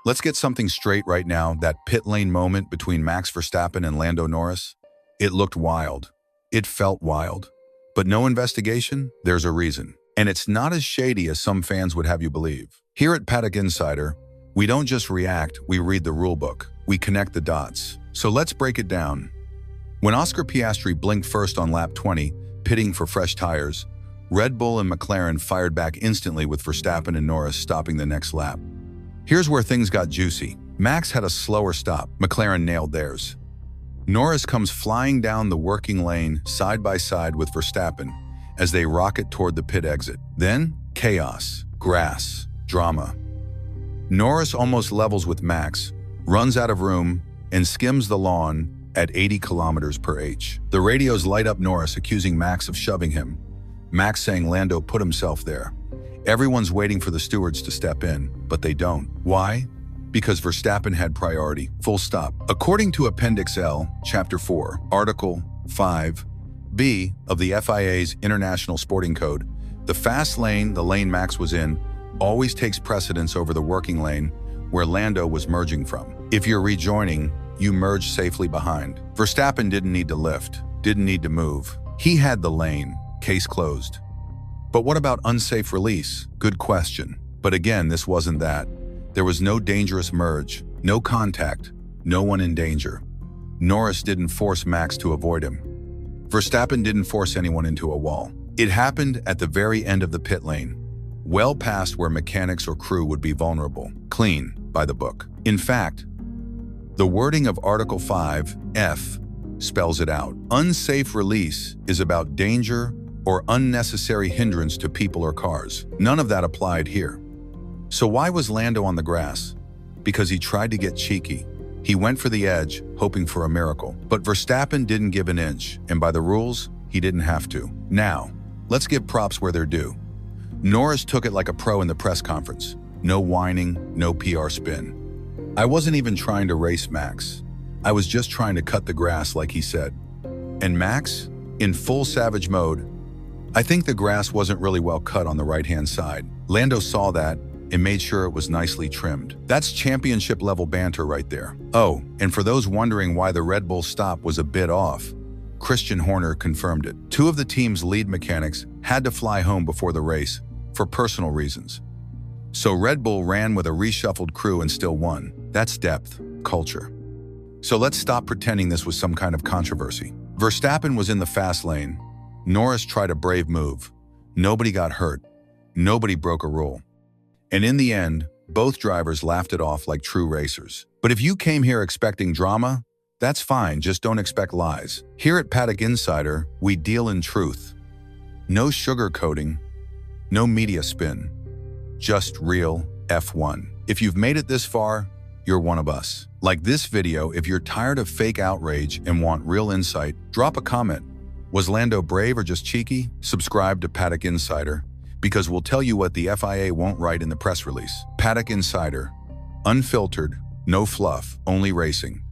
Let's get something straight right now. That pit lane moment between Max Verstappen and Lando Norris, it looked wild. It felt wild. But no investigation? There's a reason. And it's not as shady as some fans would have you believe. Here at Paddock Insider, we don't just react, we read the rulebook. We connect the dots. So let's break it down. When Oscar Piastri blinked first on lap 20, pitting for fresh tires, Red Bull and McLaren fired back instantly with Verstappen and Norris stopping the next lap. Here's where things got juicy. Max had a slower stop. McLaren nailed theirs. Norris comes flying down the working lane side by side with Verstappen as they rocket toward the pit exit. Then, chaos, grass, drama. Norris almost levels with Max, runs out of room, and skims the lawn at 80 kilometers per h. The radios light up Norris, accusing Max of shoving him. Max saying Lando put himself there. Everyone's waiting for the stewards to step in, but they don't. Why? Because Verstappen had priority, full stop. According to Appendix L, Chapter 4, Article 5b of the FIA's International Sporting Code, the fast lane, the lane Max was in, always takes precedence over the working lane where Lando was merging from. If you're rejoining, you merge safely behind. Verstappen didn't need to lift, didn't need to move. He had the lane, case closed. But what about unsafe release? Good question. But again, this wasn't that. There was no dangerous merge, no contact, no one in danger. Norris didn't force Max to avoid him. Verstappen didn't force anyone into a wall. It happened at the very end of the pit lane, well past where mechanics or crew would be vulnerable. Clean, by the book. In fact, the wording of Article 5F spells it out. Unsafe release is about danger or unnecessary hindrance to people or cars. None of that applied here. So why was Lando on the grass? Because he tried to get cheeky. He went for the edge, hoping for a miracle. But Verstappen didn't give an inch, and by the rules, he didn't have to. Now, let's give props where they're due. Norris took it like a pro in the press conference. No whining, no PR spin. I wasn't even trying to race Max. I was just trying to cut the grass, like he said. And Max, in full savage mode, I think the grass wasn't really well cut on the right-hand side. Lando saw that and made sure it was nicely trimmed. That's championship-level banter right there. Oh, and for those wondering why the Red Bull stop was a bit off, Christian Horner confirmed it. Two of the team's lead mechanics had to fly home before the race for personal reasons. So Red Bull ran with a reshuffled crew and still won. That's depth, culture. So let's stop pretending this was some kind of controversy. Verstappen was in the fast lane. Norris tried a brave move. Nobody got hurt. Nobody broke a rule. And in the end, both drivers laughed it off like true racers. But if you came here expecting drama, that's fine, just don't expect lies. Here at Paddock Insider, we deal in truth. No sugarcoating, no media spin, just real F1. If you've made it this far, you're one of us. Like this video, if you're tired of fake outrage and want real insight, drop a comment. Was Lando brave or just cheeky? Subscribe to Paddock Insider, because we'll tell you what the FIA won't write in the press release. Paddock Insider. Unfiltered, no fluff, only racing.